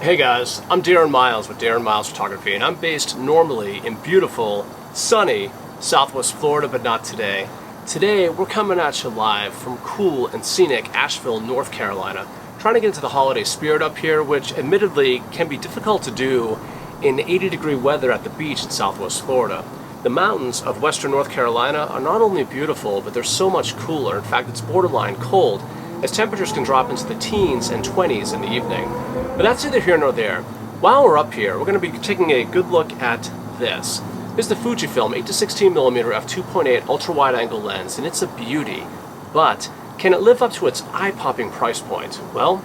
Hey guys, I'm Darren Miles with Darren Miles Photography, and I'm based normally in beautiful, sunny Southwest Florida, but not today. Today, we're coming at you live from cool and scenic Asheville, North Carolina, trying to get into the holiday spirit up here, which admittedly can be difficult to do in 80-degree weather at the beach in Southwest Florida. The mountains of western North Carolina are not only beautiful, but they're so much cooler. In fact, it's borderline cold, as temperatures can drop into the teens and 20s in the evening. But that's neither here nor there. While we're up here, we're going to be taking a good look at this. This is the Fujifilm 8-16mm f2.8 ultra-wide-angle lens, and it's a beauty. But can it live up to its eye-popping price point? Well,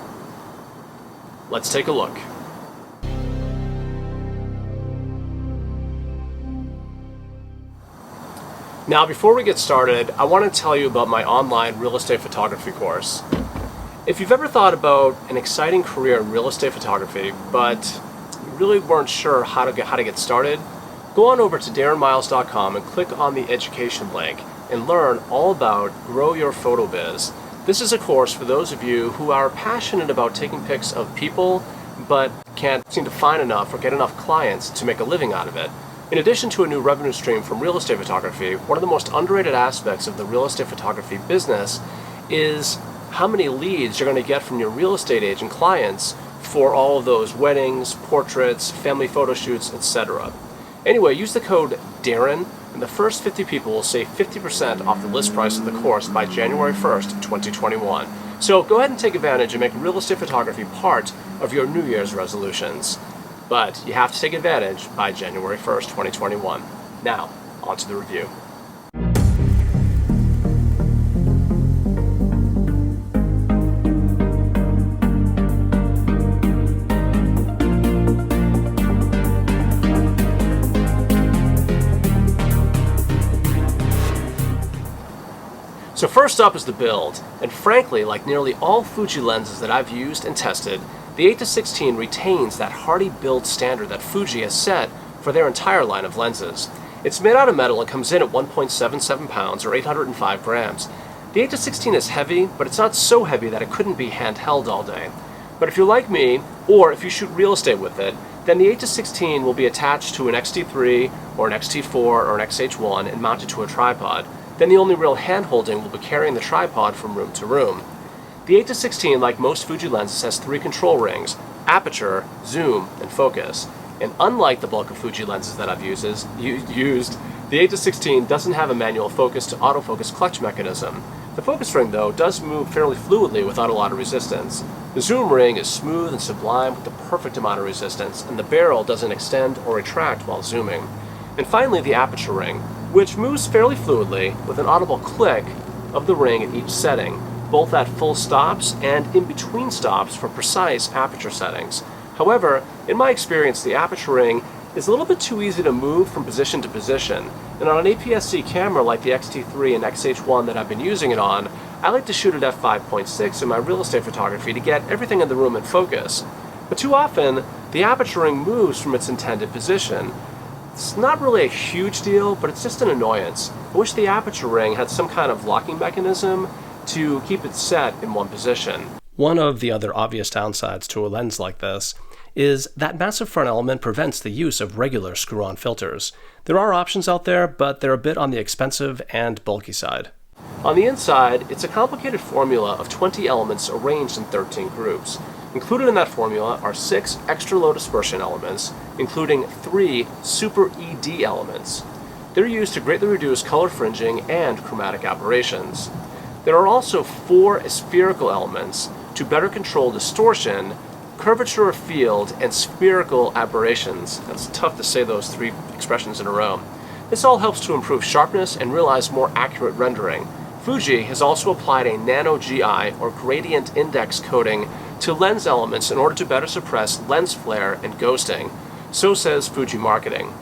let's take a look. Now, before we get started, I want to tell you about my online real estate photography course. If you've ever thought about an exciting career in real estate photography, but you really weren't sure how to get started, go on over to darrenmiles.com and click on the education link and learn all about Grow Your Photo Biz. This is a course for those of you who are passionate about taking pics of people, but can't seem to find enough or get enough clients to make a living out of it. In addition to a new revenue stream from real estate photography, one of the most underrated aspects of the real estate photography business is how many leads you're going to get from your real estate agent clients for all of those weddings, portraits, family photo shoots, etc. Anyway, use the code Darren, and the first 50 people will save 50% off the list price of the course by January 1st, 2021. So go ahead and take advantage and make real estate photography part of your New Year's resolutions. But you have to take advantage by January 1st, 2021. Now, on to the review. So first up is the build, and frankly, like nearly all Fuji lenses that I've used and tested, the 8-16 retains that hardy build standard that Fuji has set for their entire line of lenses. It's made out of metal and comes in at 1.77 pounds or 805 grams. The 8-16 is heavy, but it's not so heavy that it couldn't be handheld all day. But if you're like me, or if you shoot real estate with it, then the 8-16 will be attached to an XT3 or an XT4 or an XH1 and mounted to a tripod. Then the only real hand-holding will be carrying the tripod from room to room. The 8-16, like most Fuji lenses, has 3 control rings: aperture, zoom, and focus. And unlike the bulk of Fuji lenses that I've used, the 8-16 doesn't have a manual focus to autofocus clutch mechanism. The focus ring, though, does move fairly fluidly without a lot of resistance. The zoom ring is smooth and sublime with the perfect amount of resistance, and the barrel doesn't extend or retract while zooming. And finally, the aperture ring, which moves fairly fluidly with an audible click of the ring at each setting, both at full stops and in between stops for precise aperture settings. However, in my experience, the aperture ring is a little bit too easy to move from position to position, and on an APS-C camera like the XT3 and XH1 that I've been using it on, I like to shoot at f5.6 in my real estate photography to get everything in the room in focus. But too often, the aperture ring moves from its intended position. It's not really a huge deal, but it's just an annoyance. I wish the aperture ring had some kind of locking mechanism to keep it set in one position. One of the other obvious downsides to a lens like this is that massive front element prevents the use of regular screw-on filters. There are options out there, but they're a bit on the expensive and bulky side. On the inside, it's a complicated formula of 20 elements arranged in 13 groups. Included in that formula are 6 extra low dispersion elements, including 3 super ED elements. They're used to greatly reduce color fringing and chromatic aberrations. There are also 4 spherical elements to better control distortion, curvature of field, and spherical aberrations. That's tough to say those 3 expressions in a row. This all helps to improve sharpness and realize more accurate rendering. Fuji has also applied a nano GI or gradient index coating to lens elements in order to better suppress lens flare and ghosting. So says Fuji Marketing.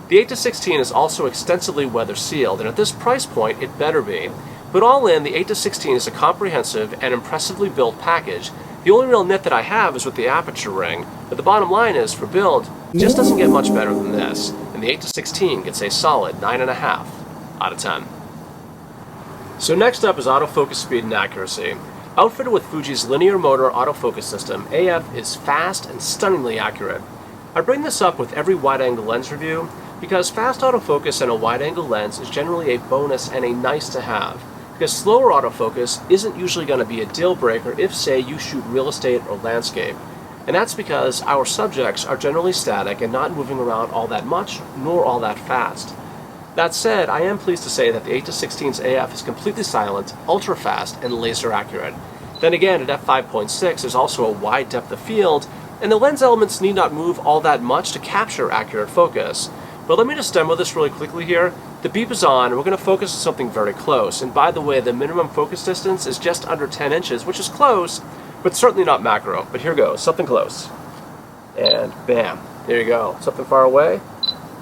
The 8-16 is also extensively weather sealed, and at this price point it better be. But all in, the 8-16 is a comprehensive and impressively built package. The only real nit that I have is with the aperture ring, but the bottom line is, for build, it just doesn't get much better than this, and the 8-16 gets a solid 9.5 out of 10. So next up is autofocus speed and accuracy. Outfitted with Fuji's linear motor autofocus system, AF is fast and stunningly accurate. I bring this up with every wide-angle lens review because fast autofocus in a wide-angle lens is generally a bonus and a nice to have, because slower autofocus isn't usually going to be a deal breaker if, say, you shoot real estate or landscape. And that's because our subjects are generally static and not moving around all that much nor all that fast. That said, I am pleased to say that the 8-16's AF is completely silent, ultra fast, and laser accurate. Then again, at f5.6 there's also a wide depth of field, and the lens elements need not move all that much to capture accurate focus. But let me just demo this really quickly here. The beep is on, and we're going to focus on something very close. And by the way, the minimum focus distance is just under 10 inches, which is close, but certainly not macro. But here goes, something close. And bam, there you go. Something far away?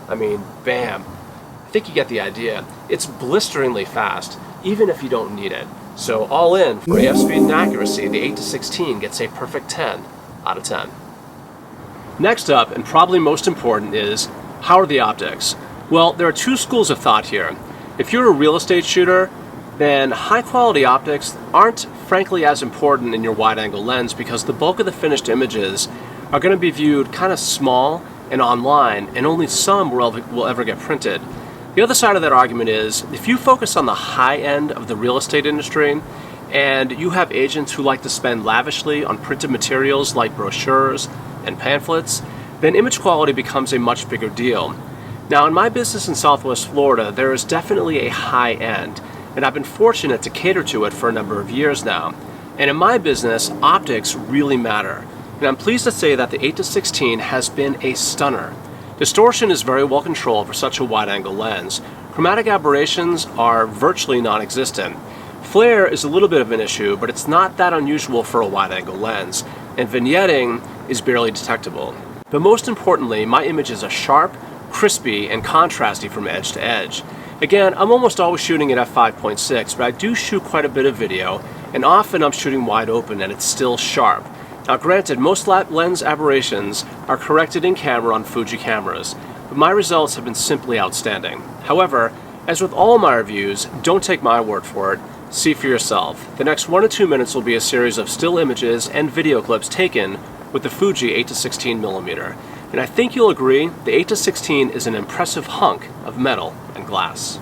I mean, bam. I think you get the idea. It's blisteringly fast, even if you don't need it. So all in, for AF speed and accuracy, the 8-16 gets a perfect 10 out of 10. Next up, and probably most important, is how are the optics? Well, there are two schools of thought here. If you're a real estate shooter, then high quality optics aren't frankly as important in your wide angle lens because the bulk of the finished images are going to be viewed kind of small and online, and only some will ever get printed. The other side of that argument is, if you focus on the high end of the real estate industry, and you have agents who like to spend lavishly on printed materials like brochures and pamphlets, then image quality becomes a much bigger deal. Now, in my business in Southwest Florida, there is definitely a high end, and I've been fortunate to cater to it for a number of years now. And in my business, optics really matter. And I'm pleased to say that the 8-16 has been a stunner. Distortion is very well controlled for such a wide-angle lens. Chromatic aberrations are virtually non-existent. Flare is a little bit of an issue, but it's not that unusual for a wide-angle lens. And vignetting is barely detectable. But most importantly, my images are sharp, crispy, and contrasty from edge to edge. Again, I'm almost always shooting at f5.6, but I do shoot quite a bit of video, and often I'm shooting wide open and it's still sharp. Now granted, most lens aberrations are corrected in camera on Fuji cameras, but my results have been simply outstanding. However, as with all my reviews, don't take my word for it, see for yourself. The next 1 to 2 minutes will be a series of still images and video clips taken with the Fuji 8-16mm. And I think you'll agree, the 8-16 is an impressive hunk of metal and glass.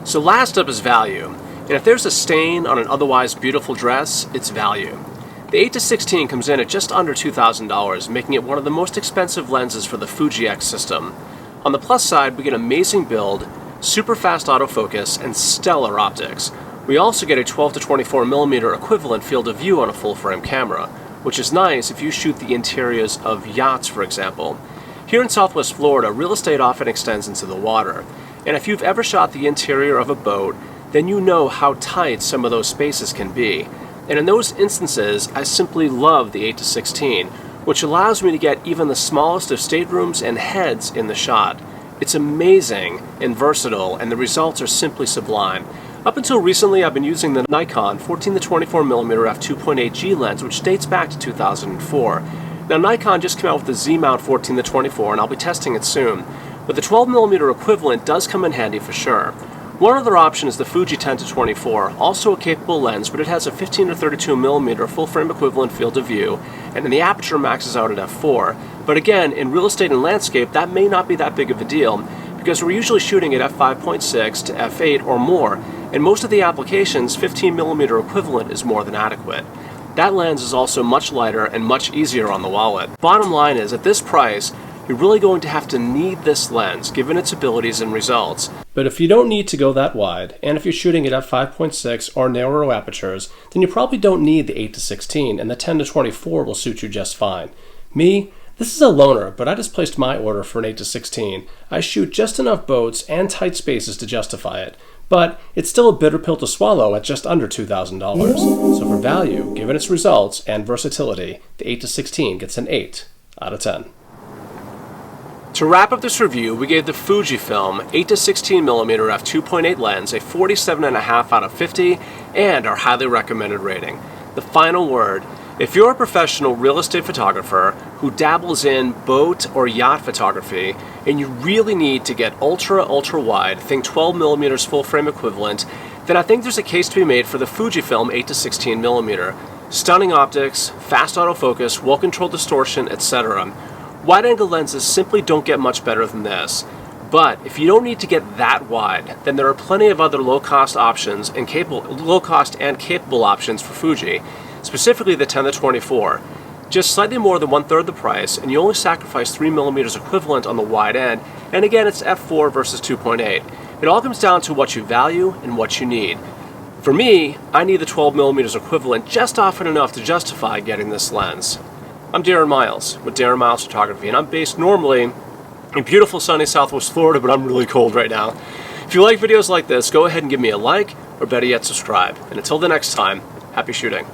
So last up is value, and if there's a stain on an otherwise beautiful dress, it's value. The 8-16 comes in at just under $2,000, making it one of the most expensive lenses for the Fuji X system. On the plus side, we get amazing build, super fast autofocus, and stellar optics. We also get a 12 to 24mm equivalent field of view on a full-frame camera, which is nice if you shoot the interiors of yachts, for example. Here in Southwest Florida, real estate often extends into the water, and if you've ever shot the interior of a boat, then you know how tight some of those spaces can be. And in those instances, I simply love the 8-16, which allows me to get even the smallest of staterooms and heads in the shot. It's amazing and versatile, and the results are simply sublime. Up until recently, I've been using the Nikon 14 to 24mm f2.8G lens, which dates back to 2004. Now Nikon just came out with the Z-mount 14-24 and I'll be testing it soon, but the 12mm equivalent does come in handy for sure. One other option is the Fuji 10-24, also a capable lens, but it has a 15-32mm full-frame equivalent field of view, and then the aperture maxes out at f4. But again, in real estate and landscape, that may not be that big of a deal, because we're usually shooting at f5.6 to f8 or more. In most of the applications, 15mm equivalent is more than adequate. That lens is also much lighter and much easier on the wallet. Bottom line is, at this price, you're really going to have to need this lens, given its abilities and results. But if you don't need to go that wide, and if you're shooting at f5.6 or narrower apertures, then you probably don't need the 8-16, and the 10-24 will suit you just fine. Me, this is a loaner, but I just placed my order for an 8-16. I shoot just enough boats and tight spaces to justify it, but it's still a bitter pill to swallow at just under $2,000. So for value, given its results and versatility, the 8-16 gets an 8 out of 10. To wrap up this review, we gave the Fujifilm 8-16mm f2.8 lens a 47.5 out of 50 and our highly recommended rating. The final word: if you're a professional real estate photographer who dabbles in boat or yacht photography and you really need to get ultra wide, think 12mm full frame equivalent, then I think there's a case to be made for the Fujifilm 8-16mm. Stunning optics, fast autofocus, well-controlled distortion, etc. Wide-angle lenses simply don't get much better than this. But if you don't need to get that wide, then there are plenty of other low-cost options and capable options for Fuji, specifically the 10-24. Just slightly more than 1/3 the price, and you only sacrifice 3mm equivalent on the wide end, and again it's f4 versus 2.8. It all comes down to what you value and what you need. For me, I need the 12mm equivalent just often enough to justify getting this lens. I'm Darren Miles with Darren Miles Photography, and I'm based normally in beautiful sunny Southwest Florida, but I'm really cold right now. If you like videos like this, go ahead and give me a like, or better yet, subscribe. And until the next time, happy shooting.